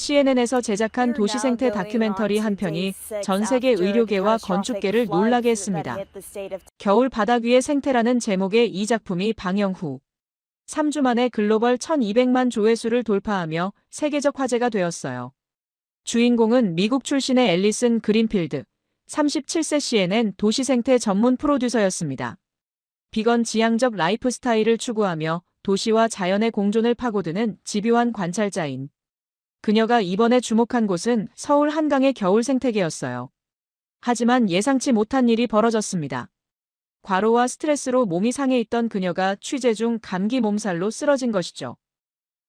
CNN에서 제작한 도시생태 다큐멘터리 한 편이 전 세계 의료계와 건축계를 놀라게 했습니다. 겨울 바닥 위의 생태라는 제목의 이 작품이 방영 후 3주 만에 글로벌 1200만 조회수를 돌파하며 세계적 화제가 되었어요. 주인공은 미국 출신의 앨리슨 그린필드, 37세 CNN 도시생태 전문 프로듀서였습니다. 비건 지향적 라이프 스타일을 추구하며 도시와 자연의 공존을 파고드는 집요한 관찰자인 그녀가 이번에 주목한 곳은 서울 한강의 겨울 생태계였어요. 하지만 예상치 못한 일이 벌어졌습니다. 과로와 스트레스로 몸이 상해 있던 그녀가 취재 중 감기 몸살로 쓰러진 것이죠.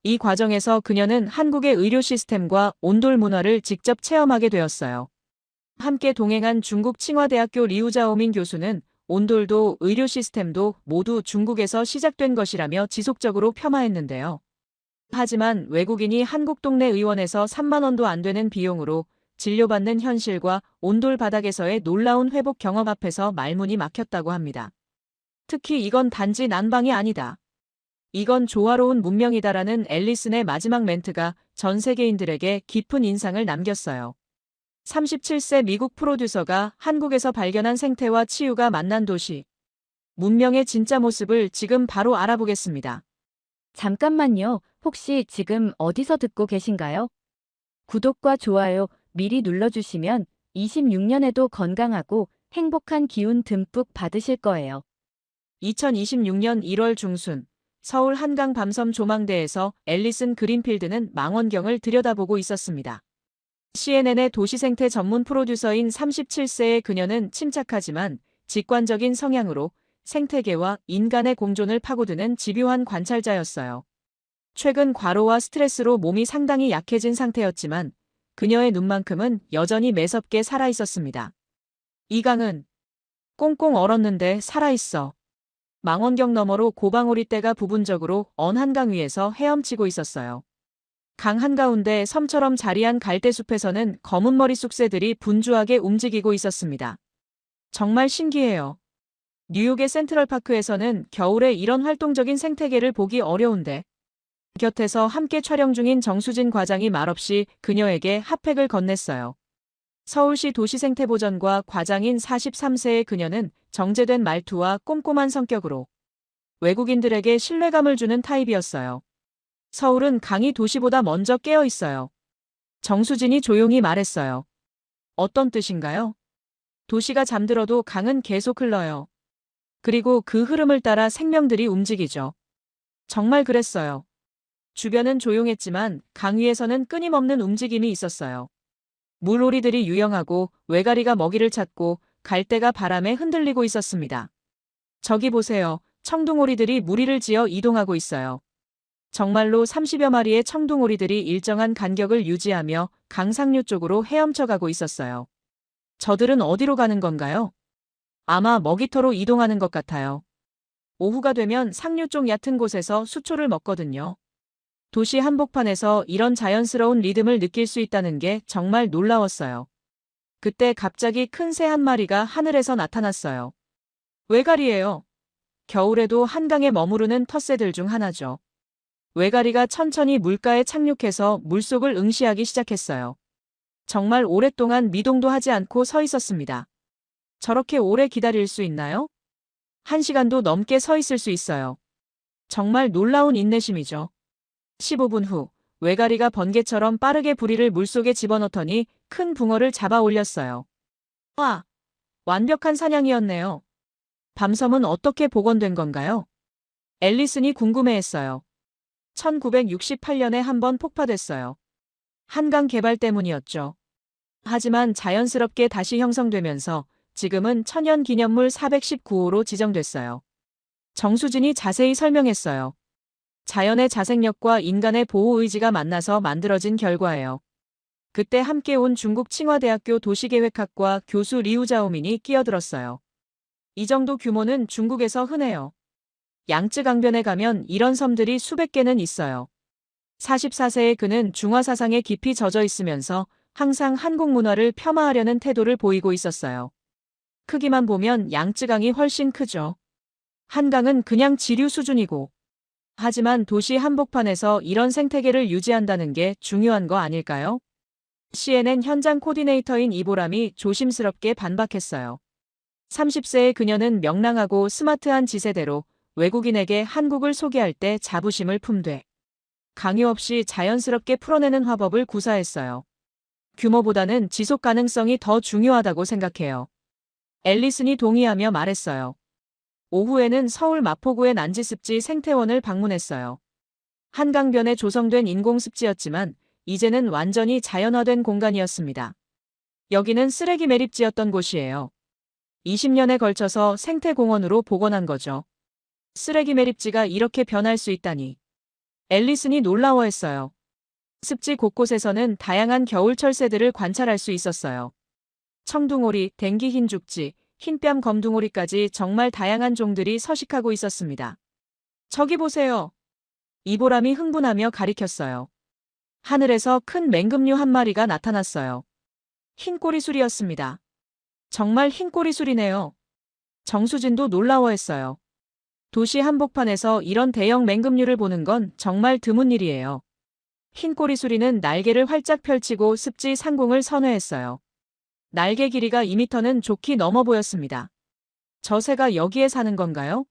이 과정에서 그녀는 한국의 의료 시스템과 온돌 문화를 직접 체험하게 되었어요. 함께 동행한 중국 칭화대학교 리우자오민 교수는 온돌도 의료 시스템도 모두 중국에서 시작된 것이라며 지속적으로 폄하했는데요. 하지만 외국인이 한국 동네 의원에서 3만 원도 안 되는 비용으로 진료받는 현실과 온돌 바닥에서의 놀라운 회복 경험 앞에서 말문이 막혔다고 합니다. 특히 이건 단지 난방이 아니다. 이건 조화로운 문명이다라는 앨리슨의 마지막 멘트가 전 세계인들에게 깊은 인상을 남겼어요. 37세 미국 프로듀서가 한국에서 발견한 생태와 치유가 만난 도시. 문명의 진짜 모습을 지금 바로 알아보겠습니다. 잠깐만요. 혹시 지금 어디서 듣고 계신가요? 구독과 좋아요 미리 눌러주시면 26년에도 건강하고 행복한 기운 듬뿍 받으실 거예요. 2026년 1월 중순 서울 한강 밤섬 조망대에서 앨리슨 그린필드는 망원경을 들여다보고 있었습니다. CNN의 도시생태 전문 프로듀서인 37세의 그녀는 침착하지만 직관적인 성향으로 생태계와 인간의 공존을 파고드는 집요한 관찰자였어요. 최근 과로와 스트레스로 몸이 상당히 약해진 상태였지만 그녀의 눈만큼은 여전히 매섭게 살아있었습니다. 이 강은 꽁꽁 얼었는데 살아있어. 망원경 너머로 고방오리떼가 부분적으로 언 한강 위에서 헤엄치고 있었어요. 강 한가운데 섬처럼 자리한 갈대숲에서는 검은 머리 쑥새들이 분주하게 움직이고 있었습니다. 정말 신기해요. 뉴욕의 센트럴파크에서는 겨울에 이런 활동적인 생태계를 보기 어려운데 곁에서 함께 촬영 중인 정수진 과장이 말없이 그녀에게 핫팩을 건넸어요. 서울시 도시생태보전과 과장인 43세의 그녀는 정제된 말투와 꼼꼼한 성격으로 외국인들에게 신뢰감을 주는 타입이었어요. 서울은 강이 도시보다 먼저 깨어 있어요. 정수진이 조용히 말했어요. 어떤 뜻인가요? 도시가 잠들어도 강은 계속 흘러요. 그리고 그 흐름을 따라 생명들이 움직이죠. 정말 그랬어요. 주변은 조용했지만 강 위에서는 끊임없는 움직임이 있었어요. 물오리들이 유영하고 외가리가 먹이를 찾고 갈대가 바람에 흔들리고 있었습니다. 저기 보세요. 청둥오리들이 무리를 지어 이동하고 있어요. 정말로 30여 마리의 청둥오리들이 일정한 간격을 유지하며 강 상류 쪽으로 헤엄쳐가고 있었어요. 저들은 어디로 가는 건가요? 아마 먹이터로 이동하는 것 같아요. 오후가 되면 상류 쪽 얕은 곳에서 수초를 먹거든요. 도시 한복판에서 이런 자연스러운 리듬을 느낄 수 있다는 게 정말 놀라웠어요. 그때 갑자기 큰 새 한 마리가 하늘에서 나타났어요. 외가리예요. 겨울에도 한강에 머무르는 텃새들 중 하나죠. 외가리가 천천히 물가에 착륙해서 물속을 응시하기 시작했어요. 정말 오랫동안 미동도 하지 않고 서 있었습니다. 저렇게 오래 기다릴 수 있나요? 1시간도 넘게 서 있을 수 있어요. 정말 놀라운 인내심이죠. 15분 후 외가리가 번개처럼 빠르게 부리를 물속에 집어넣더니 큰 붕어를 잡아 올렸어요. 와! 완벽한 사냥이었네요. 밤섬은 어떻게 복원된 건가요? 앨리슨이 궁금해했어요. 1968년에 한 번 폭파됐어요. 한강 개발 때문이었죠. 하지만 자연스럽게 다시 형성되면서 지금은 천연기념물 419호로 지정됐어요. 정수진이 자세히 설명했어요. 자연의 자생력과 인간의 보호의지가 만나서 만들어진 결과예요. 그때 함께 온 중국 칭화대학교 도시계획학과 교수 리우자오민이 끼어들었어요. 이 정도 규모는 중국에서 흔해요. 양쯔 강변에 가면 이런 섬들이 수백 개는 있어요. 44세의 그는 중화사상에 깊이 젖어 있으면서 항상 한국 문화를 폄하하려는 태도를 보이고 있었어요. 크기만 보면 양쯔강이 훨씬 크죠. 한강은 그냥 지류 수준이고 하지만 도시 한복판에서 이런 생태계를 유지한다는 게 중요한 거 아닐까요? CNN 현장 코디네이터인 이보람이 조심스럽게 반박했어요. 30세의 그녀는 명랑하고 스마트한 지세대로 외국인에게 한국을 소개할 때 자부심을 품되 강요 없이 자연스럽게 풀어내는 화법을 구사했어요. 규모보다는 지속 가능성이 더 중요하다고 생각해요. 앨리슨이 동의하며 말했어요. 오후에는 서울 마포구의 난지습지 생태원을 방문했어요. 한강변에 조성된 인공습지였지만 이제는 완전히 자연화된 공간이었습니다. 여기는 쓰레기 매립지였던 곳이에요. 20년에 걸쳐서 생태공원으로 복원한 거죠. 쓰레기 매립지가 이렇게 변할 수 있다니. 앨리슨이 놀라워했어요. 습지 곳곳에서는 다양한 겨울 철새들을 관찰할 수 있었어요. 청둥오리, 댕기 흰죽지, 흰뺨 검둥오리까지 정말 다양한 종들이 서식하고 있었습니다. 저기 보세요. 이보람이 흥분하며 가리켰어요. 하늘에서 큰 맹금류 한 마리가 나타났어요. 흰 꼬리술이었습니다. 정말 흰 꼬리술이네요. 정수진도 놀라워했어요. 도시 한복판에서 이런 대형 맹금류를 보는 건 정말 드문 일이에요. 흰 꼬리수리는 날개를 활짝 펼치고 습지 상공을 선회했어요. 날개 길이가 2m는 좋게 넘어 보였습니다. 저 새가 여기에 사는 건가요?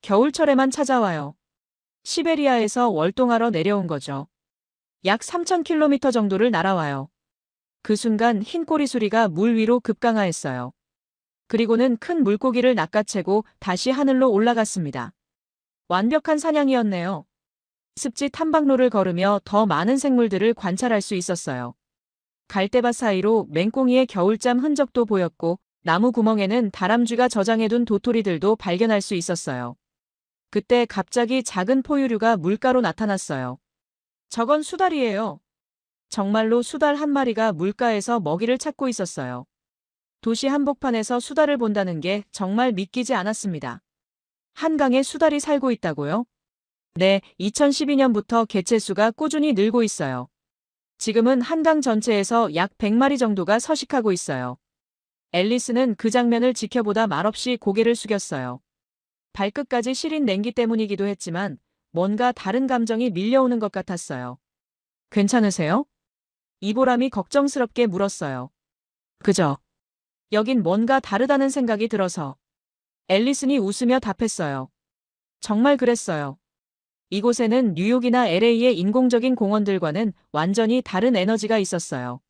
겨울철에만 찾아와요. 시베리아에서 월동하러 내려온 거죠. 약 3,000km 정도를 날아와요. 그 순간 흰 꼬리수리가 물 위로 급강하했어요. 그리고는 큰 물고기를 낚아채고 다시 하늘로 올라갔습니다. 완벽한 사냥이었네요. 습지 탐방로를 걸으며 더 많은 생물들을 관찰할 수 있었어요. 갈대밭 사이로 맹꽁이의 겨울잠 흔적도 보였고 나무 구멍에는 다람쥐가 저장해둔 도토리들도 발견할 수 있었어요. 그때 갑자기 작은 포유류가 물가로 나타났어요. 저건 수달이에요. 정말로 수달 한 마리가 물가에서 먹이를 찾고 있었어요. 도시 한복판에서 수달을 본다는 게 정말 믿기지 않았습니다. 한강에 수달이 살고 있다고요? 네, 2012년부터 개체수가 꾸준히 늘고 있어요. 지금은 한강 전체에서 약 100마리 정도가 서식하고 있어요. 앨리스는 그 장면을 지켜보다 말없이 고개를 숙였어요. 발끝까지 시린 냉기 때문이기도 했지만 뭔가 다른 감정이 밀려오는 것 같았어요. 괜찮으세요? 이보람이 걱정스럽게 물었어요. 그저 여긴 뭔가 다르다는 생각이 들어서. 앨리슨이 웃으며 답했어요. 정말 그랬어요. 이곳에는 뉴욕이나 LA의 인공적인 공원들과는 완전히 다른 에너지가 있었어요.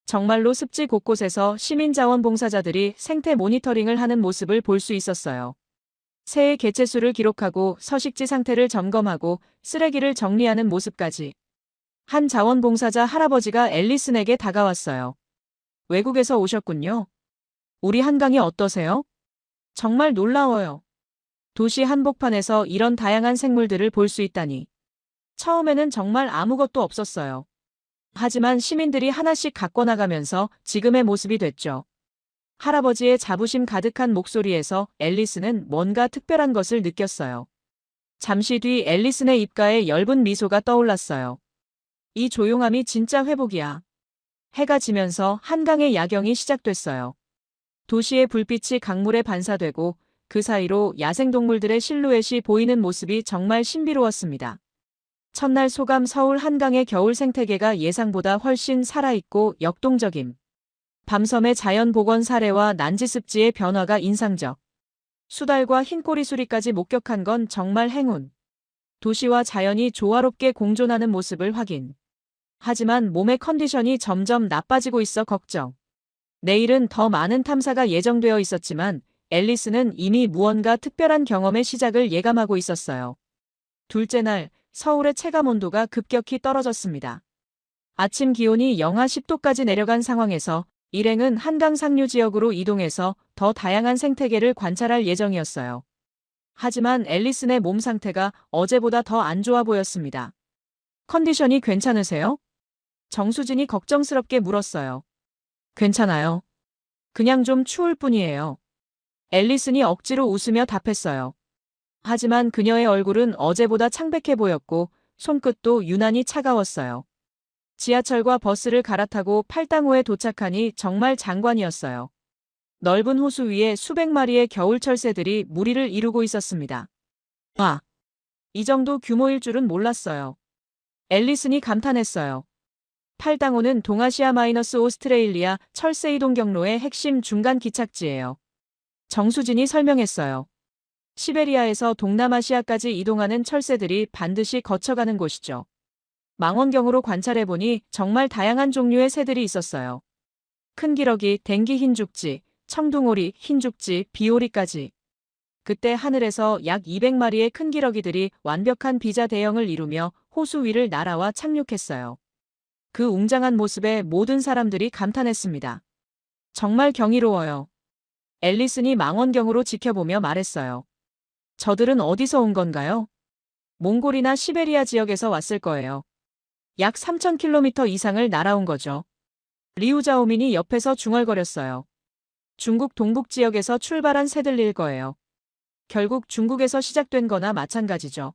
정말로 습지 곳곳에서 시민자원봉사자들이 생태 모니터링을 하는 모습을 볼 수 있었어요. 새의 개체수를 기록하고 서식지 상태를 점검하고 쓰레기를 정리하는 모습까지. 한 자원봉사자 할아버지가 앨리슨에게 다가왔어요. 외국에서 오셨군요. 우리 한강이 어떠세요? 정말 놀라워요. 도시 한복판에서 이런 다양한 생물들을 볼 수 있다니. 처음에는 정말 아무것도 없었어요. 하지만 시민들이 하나씩 갖고 나가면서 지금의 모습이 됐죠. 할아버지의 자부심 가득한 목소리에서 앨리슨은 뭔가 특별한 것을 느꼈어요. 잠시 뒤 앨리슨의 입가에 엷은 미소가 떠올랐어요. 이 조용함이 진짜 회복이야. 해가 지면서 한강의 야경이 시작됐어요. 도시의 불빛이 강물에 반사되고 그 사이로 야생동물들의 실루엣이 보이는 모습이 정말 신비로웠습니다. 첫날 소감 서울 한강의 겨울 생태계가 예상보다 훨씬 살아있고 역동적임. 밤섬의 자연 복원 사례와 난지습지의 변화가 인상적. 수달과 흰꼬리수리까지 목격한 건 정말 행운. 도시와 자연이 조화롭게 공존하는 모습을 확인. 하지만 몸의 컨디션이 점점 나빠지고 있어 걱정. 내일은 더 많은 탐사가 예정되어 있었지만 앨리스는 이미 무언가 특별한 경험의 시작을 예감하고 있었어요. 둘째 날, 서울의 체감 온도가 급격히 떨어졌습니다. 아침 기온이 영하 10도까지 내려간 상황에서 일행은 한강 상류 지역으로 이동해서 더 다양한 생태계를 관찰할 예정이었어요. 하지만 앨리슨의 몸 상태가 어제보다 더 안 좋아 보였습니다. 컨디션이 괜찮으세요? 정수진이 걱정스럽게 물었어요. 괜찮아요. 그냥 좀 추울 뿐이에요. 앨리슨이 억지로 웃으며 답했어요. 하지만 그녀의 얼굴은 어제보다 창백해 보였고 손끝도 유난히 차가웠어요. 지하철과 버스를 갈아타고 팔당호에 도착하니 정말 장관이었어요. 넓은 호수 위에 수백 마리의 겨울 철새들이 무리를 이루고 있었습니다. 와! 이 정도 규모일 줄은 몰랐어요. 앨리슨이 감탄했어요. 팔당호는 동아시아-오스트레일리아 철새 이동 경로의 핵심 중간 기착지예요. 정수진이 설명했어요. 시베리아에서 동남아시아까지 이동하는 철새들이 반드시 거쳐가는 곳이죠. 망원경으로 관찰해보니 정말 다양한 종류의 새들이 있었어요. 큰 기러기, 댕기 흰죽지, 청둥오리, 흰죽지, 비오리까지. 그때 하늘에서 약 200마리의 큰 기러기들이 완벽한 비자 대형을 이루며 호수 위를 날아와 착륙했어요. 그 웅장한 모습에 모든 사람들이 감탄했습니다. 정말 경이로워요. 앨리슨이 망원경으로 지켜보며 말했어요. 저들은 어디서 온 건가요? 몽골이나 시베리아 지역에서 왔을 거예요. 약 3,000km 이상을 날아온 거죠. 리우자오민이 옆에서 중얼거렸어요. 중국 동북 지역에서 출발한 새들일 거예요. 결국 중국에서 시작된 거나 마찬가지죠.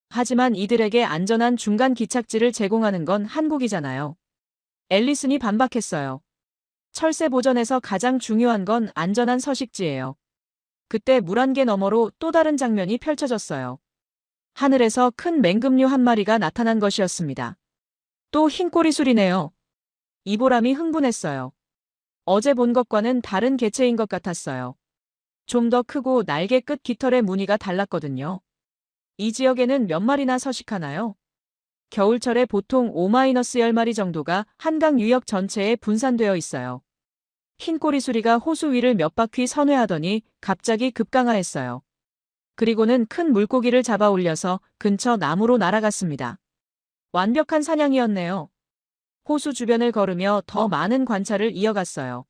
하지만 이들에게 안전한 중간 기착지를 제공하는 건 한국이잖아요. 앨리슨이 반박했어요. 철새 보전에서 가장 중요한 건 안전한 서식지예요. 그때 물 한 개 너머로 또 다른 장면이 펼쳐졌어요. 하늘에서 큰 맹금류 한 마리가 나타난 것이었습니다. 또 흰꼬리 술이네요. 이보람이 흥분했어요. 어제 본 것과는 다른 개체인 것 같았어요. 좀 더 크고 날개 끝 깃털의 무늬가 달랐거든요. 이 지역에는 몇 마리나 서식하나요? 겨울철에 보통 5-10마리 정도가 한강 유역 전체에 분산되어 있어요. 흰꼬리 수리가 호수 위를 몇 바퀴 선회하더니 갑자기 급강하했어요. 그리고는 큰 물고기를 잡아 올려서 근처 나무로 날아갔습니다. 완벽한 사냥이었네요. 호수 주변을 걸으며 더 많은 관찰을 이어갔어요.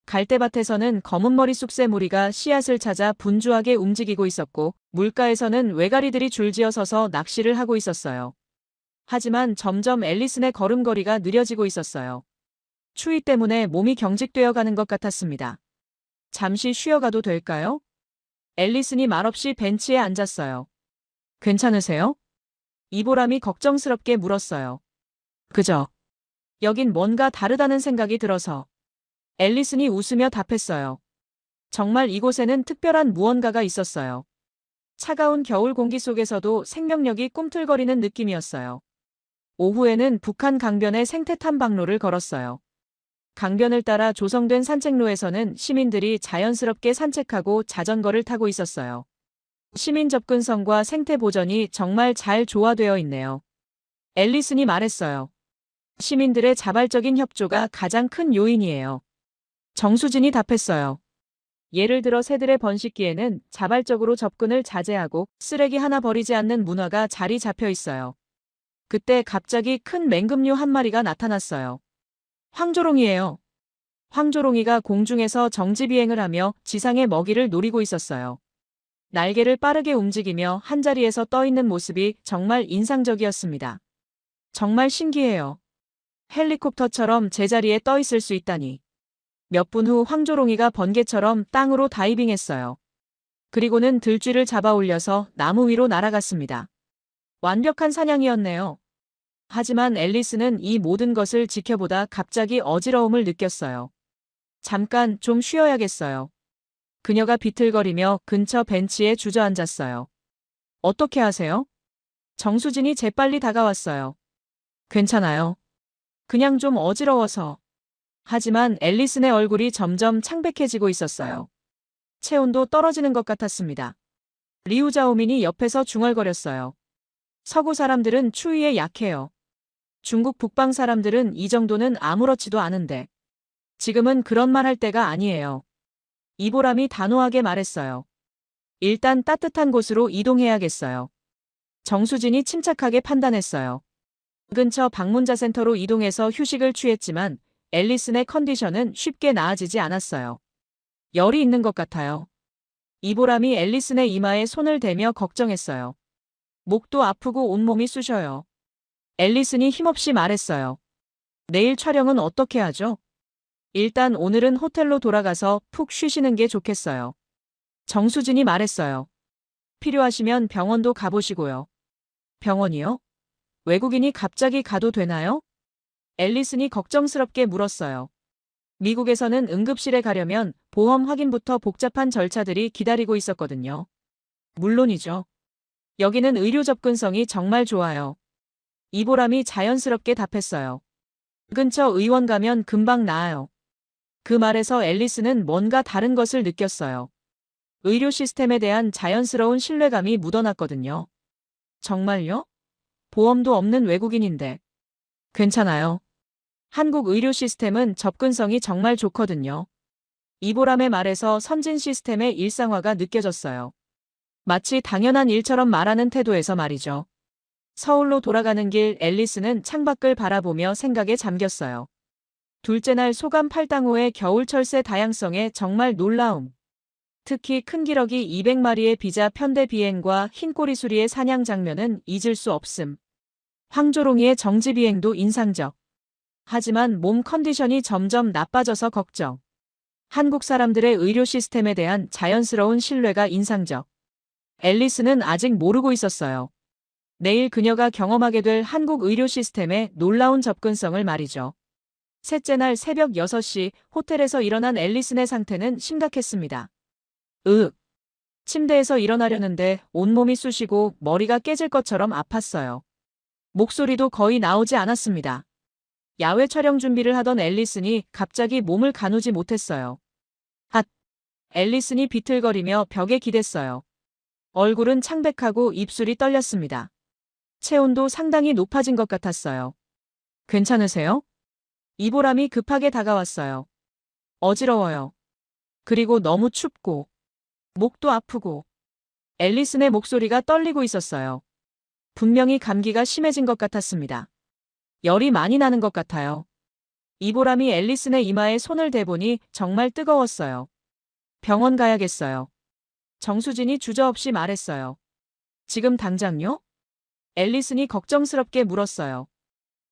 갈대밭에서는 검은머리 쑥새 무리가 씨앗을 찾아 분주하게 움직이고 있었고 물가에서는 외가리들이 줄지어 서서 낚시를 하고 있었어요. 하지만 점점 앨리슨의 걸음걸이가 느려지고 있었어요. 추위 때문에 몸이 경직되어 가는 것 같았습니다. 잠시 쉬어가도 될까요? 앨리슨이 말없이 벤치에 앉았어요. 괜찮으세요? 이보람이 걱정스럽게 물었어요. 그저 여긴 뭔가 다르다는 생각이 들어서. 앨리슨이 웃으며 답했어요. 정말 이곳에는 특별한 무언가가 있었어요. 차가운 겨울 공기 속에서도 생명력이 꿈틀거리는 느낌이었어요. 오후에는 북한 강변의 생태 탐방로를 걸었어요. 강변을 따라 조성된 산책로에서는 시민들이 자연스럽게 산책하고 자전거를 타고 있었어요. 시민 접근성과 생태 보전이 정말 잘 조화되어 있네요. 앨리슨이 말했어요. 시민들의 자발적인 협조가 가장 큰 요인이에요. 정수진이 답했어요. 예를 들어 새들의 번식기에는 자발적으로 접근을 자제하고 쓰레기 하나 버리지 않는 문화가 자리 잡혀 있어요. 그때 갑자기 큰 맹금류 한 마리가 나타났어요. 황조롱이에요. 황조롱이가 공중에서 정지비행을 하며 지상의 먹이를 노리고 있었어요. 날개를 빠르게 움직이며 한자리에서 떠 있는 모습이 정말 인상적이었습니다. 정말 신기해요. 헬리콥터처럼 제자리에 떠 있을 수 있다니. 몇 분 후 황조롱이가 번개처럼 땅으로 다이빙했어요. 그리고는 들쥐를 잡아 올려서 나무 위로 날아갔습니다. 완벽한 사냥이었네요. 하지만 앨리스는 이 모든 것을 지켜보다 갑자기 어지러움을 느꼈어요. 잠깐 좀 쉬어야겠어요. 그녀가 비틀거리며 근처 벤치에 주저앉았어요. 어떻게 하세요? 정수진이 재빨리 다가왔어요. 괜찮아요. 그냥 좀 어지러워서. 하지만 앨리슨의 얼굴이 점점 창백해지고 있었어요. 체온도 떨어지는 것 같았습니다. 리우자오민이 옆에서 중얼거렸어요. 서구 사람들은 추위에 약해요. 중국 북방 사람들은 이 정도는 아무렇지도 않은데. 지금은 그런 말 할 때가 아니에요. 이보람이 단호하게 말했어요. 일단 따뜻한 곳으로 이동해야겠어요. 정수진이 침착하게 판단했어요. 근처 방문자 센터로 이동해서 휴식을 취했지만 앨리슨의 컨디션은 쉽게 나아지지 않았어요. 열이 있는 것 같아요. 이보람이 앨리슨의 이마에 손을 대며 걱정했어요. 목도 아프고 온몸이 쑤셔요. 앨리슨이 힘없이 말했어요. 내일 촬영은 어떻게 하죠? 일단 오늘은 호텔로 돌아가서 푹 쉬시는 게 좋겠어요. 정수진이 말했어요. 필요하시면 병원도 가보시고요. 병원이요? 외국인이 갑자기 가도 되나요? 앨리슨이 걱정스럽게 물었어요. 미국에서는 응급실에 가려면 보험 확인부터 복잡한 절차들이 기다리고 있었거든요. 물론이죠. 여기는 의료 접근성이 정말 좋아요. 이보람이 자연스럽게 답했어요. 근처 의원 가면 금방 나아요. 그 말에서 앨리스는 뭔가 다른 것을 느꼈어요. 의료 시스템에 대한 자연스러운 신뢰감이 묻어났거든요. 정말요? 보험도 없는 외국인인데. 괜찮아요. 한국 의료 시스템은 접근성이 정말 좋거든요. 이보람의 말에서 선진 시스템의 일상화가 느껴졌어요. 마치 당연한 일처럼 말하는 태도에서 말이죠. 서울로 돌아가는 길 앨리스는 창밖을 바라보며 생각에 잠겼어요. 둘째 날 소감 팔당호의 겨울철새 다양성에 정말 놀라움. 특히 큰 기러기 200마리의 비자 편대 비행과 흰꼬리 수리의 사냥 장면은 잊을 수 없음. 황조롱이의 정지 비행도 인상적. 하지만 몸 컨디션이 점점 나빠져서 걱정. 한국 사람들의 의료 시스템에 대한 자연스러운 신뢰가 인상적. 앨리스는 아직 모르고 있었어요. 내일 그녀가 경험하게 될 한국 의료 시스템의 놀라운 접근성을 말이죠. 셋째 날 새벽 6시 호텔에서 일어난 앨리슨의 상태는 심각했습니다. 침대에서 일어나려는데 온몸이 쑤시고 머리가 깨질 것처럼 아팠어요. 목소리도 거의 나오지 않았습니다. 야외 촬영 준비를 하던 앨리슨이 갑자기 몸을 가누지 못했어요. 앨리슨이 비틀거리며 벽에 기댔어요. 얼굴은 창백하고 입술이 떨렸습니다. 체온도 상당히 높아진 것 같았어요. 괜찮으세요? 이보람이 급하게 다가왔어요. 어지러워요. 그리고 너무 춥고, 목도 아프고. 앨리슨의 목소리가 떨리고 있었어요. 분명히 감기가 심해진 것 같았습니다. 열이 많이 나는 것 같아요. 이보람이 앨리슨의 이마에 손을 대보니 정말 뜨거웠어요. 병원 가야겠어요. 정수진이 주저없이 말했어요. 지금 당장요? 앨리슨이 걱정스럽게 물었어요.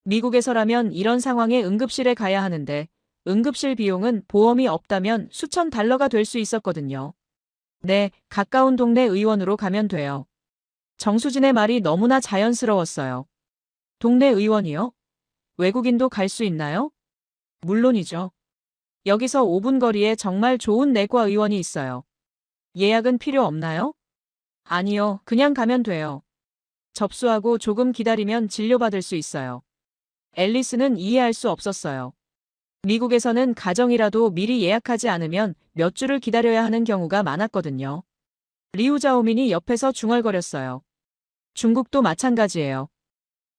미국에서라면 이런 상황에 응급실에 가야 하는데 응급실 비용은 보험이 없다면 수천 달러가 될 수 있었거든요. 네, 가까운 동네 의원으로 가면 돼요. 정수진의 말이 너무나 자연스러웠어요. 동네 의원이요? 외국인도 갈 수 있나요? 물론이죠. 여기서 5분 거리에 정말 좋은 내과 의원이 있어요. 예약은 필요 없나요? 아니요, 그냥 가면 돼요. 접수하고 조금 기다리면 진료받을 수 있어요. 앨리스는 이해할 수 없었어요. 미국에서는 가정이라도 미리 예약하지 않으면 몇 주를 기다려야 하는 경우가 많았거든요. 리우자오민이 옆에서 중얼거렸어요. 중국도 마찬가지예요.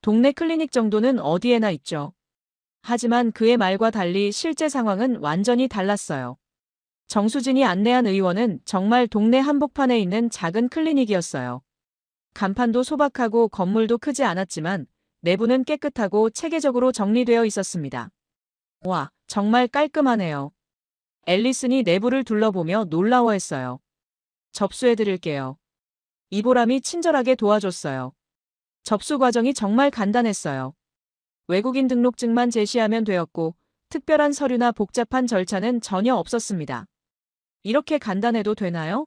동네 클리닉 정도는 어디에나 있죠. 하지만 그의 말과 달리 실제 상황은 완전히 달랐어요. 정수진이 안내한 의원은 정말 동네 한복판에 있는 작은 클리닉이었어요. 간판도 소박하고 건물도 크지 않았지만 내부는 깨끗하고 체계적으로 정리되어 있었습니다. 와, 정말 깔끔하네요. 앨리슨이 내부를 둘러보며 놀라워했어요. 접수해드릴게요. 이보람이 친절하게 도와줬어요. 접수 과정이 정말 간단했어요. 외국인 등록증만 제시하면 되었고 특별한 서류나 복잡한 절차는 전혀 없었습니다. 이렇게 간단해도 되나요?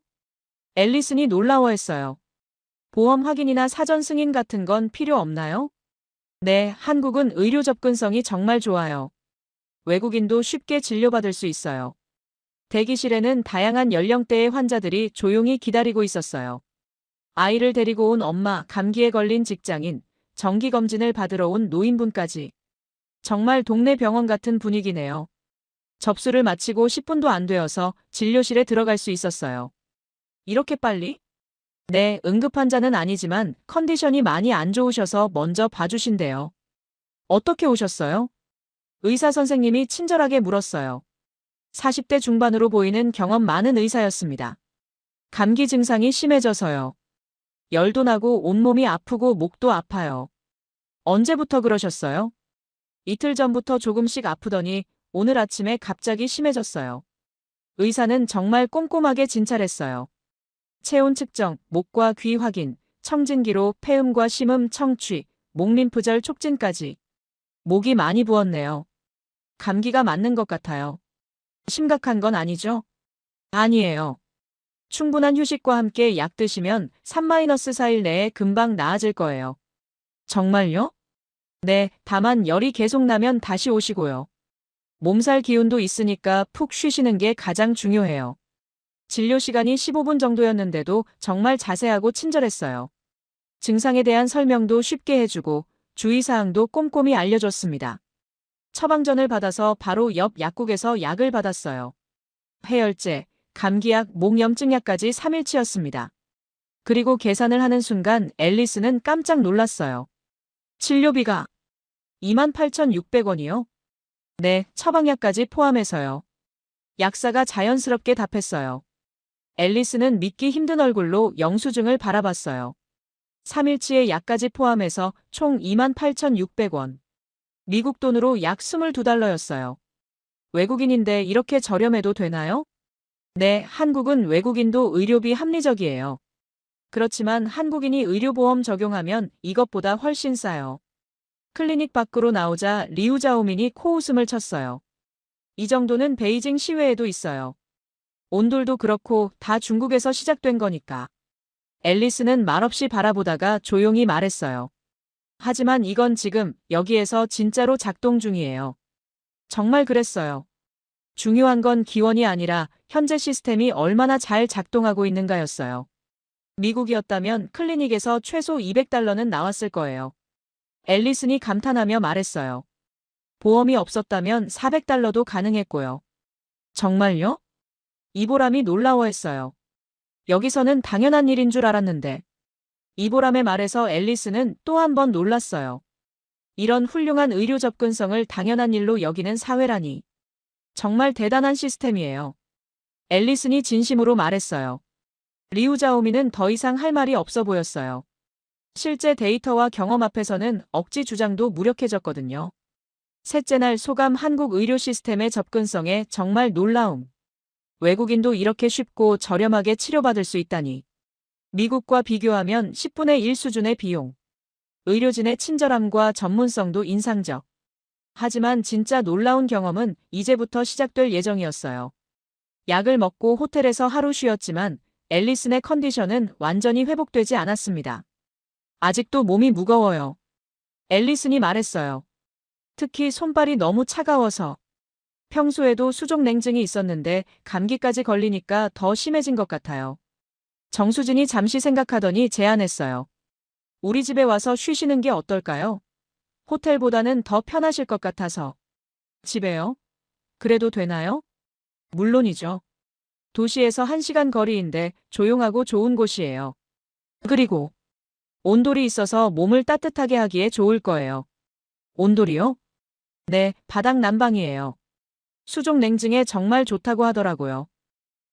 앨리슨이 놀라워했어요. 보험 확인이나 사전 승인 같은 건 필요 없나요? 네, 한국은 의료 접근성이 정말 좋아요. 외국인도 쉽게 진료받을 수 있어요. 대기실에는 다양한 연령대의 환자들이 조용히 기다리고 있었어요. 아이를 데리고 온 엄마, 감기에 걸린 직장인, 정기검진을 받으러 온 노인분까지. 정말 동네 병원 같은 분위기네요. 접수를 마치고 10분도 안 되어서 진료실에 들어갈 수 있었어요. 이렇게 빨리? 네, 응급환자는 아니지만 컨디션이 많이 안 좋으셔서 먼저 봐주신대요. 어떻게 오셨어요? 의사 선생님이 친절하게 물었어요. 40대 중반으로 보이는 경험 많은 의사였습니다. 감기 증상이 심해져서요. 열도 나고 온몸이 아프고 목도 아파요. 언제부터 그러셨어요? 이틀 전부터 조금씩 아프더니 오늘 아침에 갑자기 심해졌어요. 의사는 정말 꼼꼼하게 진찰했어요. 체온 측정, 목과 귀 확인, 청진기로 폐음과 심음 청취, 목림프절 촉진까지. 목이 많이 부었네요. 감기가 맞는 것 같아요. 심각한 건 아니죠? 아니에요. 충분한 휴식과 함께 약 드시면 3-4일 내에 금방 나아질 거예요. 정말요? 네, 다만 열이 계속 나면 다시 오시고요. 몸살 기운도 있으니까 푹 쉬시는 게 가장 중요해요. 진료 시간이 15분 정도였는데도 정말 자세하고 친절했어요. 증상에 대한 설명도 쉽게 해주고 주의사항도 꼼꼼히 알려줬습니다. 처방전을 받아서 바로 옆 약국에서 약을 받았어요. 해열제, 감기약, 목염증약까지 3일치였습니다. 그리고 계산을 하는 순간 앨리스는 깜짝 놀랐어요. 진료비가 28,600원이요? 네, 처방약까지 포함해서요. 약사가 자연스럽게 답했어요. 앨리스는 믿기 힘든 얼굴로 영수증을 바라봤어요. 3일치의 약까지 포함해서 총 28,600원. 미국 돈으로 약 22달러였어요. 외국인인데 이렇게 저렴해도 되나요? 네, 한국은 외국인도 의료비 합리적이에요. 그렇지만 한국인이 의료보험 적용하면 이것보다 훨씬 싸요. 클리닉 밖으로 나오자 리우자오민이 코웃음을 쳤어요. 이 정도는 베이징 시외에도 있어요. 온돌도 그렇고 다 중국에서 시작된 거니까. 앨리스는 말없이 바라보다가 조용히 말했어요. 하지만 이건 지금 여기에서 진짜로 작동 중이에요. 정말 그랬어요. 중요한 건 기원이 아니라 현재 시스템이 얼마나 잘 작동하고 있는가였어요. 미국이었다면 클리닉에서 최소 200달러는 나왔을 거예요. 앨리슨이 감탄하며 말했어요. 보험이 없었다면 400달러도 가능했고요. 정말요? 이보람이 놀라워했어요. 여기서는 당연한 일인 줄 알았는데. 이보람의 말에서 앨리스는 또 한 번 놀랐어요. 이런 훌륭한 의료 접근성을 당연한 일로 여기는 사회라니. 정말 대단한 시스템이에요. 앨리슨이 진심으로 말했어요. 리우자오미는 더 이상 할 말이 없어 보였어요. 실제 데이터와 경험 앞에서는 억지 주장도 무력해졌거든요. 셋째 날 소감 한국 의료 시스템의 접근성에 정말 놀라움. 외국인도 이렇게 쉽고 저렴하게 치료받을 수 있다니. 미국과 비교하면 10분의 1 수준의 비용. 의료진의 친절함과 전문성도 인상적. 하지만 진짜 놀라운 경험은 이제부터 시작될 예정이었어요. 약을 먹고 호텔에서 하루 쉬었지만 앨리슨의 컨디션은 완전히 회복되지 않았습니다. 아직도 몸이 무거워요. 앨리슨이 말했어요. 특히 손발이 너무 차가워서. 평소에도 수족 냉증이 있었는데 감기까지 걸리니까 더 심해진 것 같아요. 정수진이 잠시 생각하더니 제안했어요. 우리 집에 와서 쉬시는 게 어떨까요? 호텔보다는 더 편하실 것 같아서. 집에요? 그래도 되나요? 물론이죠. 도시에서 1시간 거리인데 조용하고 좋은 곳이에요. 그리고 온돌이 있어서 몸을 따뜻하게 하기에 좋을 거예요. 온돌이요? 네, 바닥 난방이에요. 수족 냉증에 정말 좋다고 하더라고요.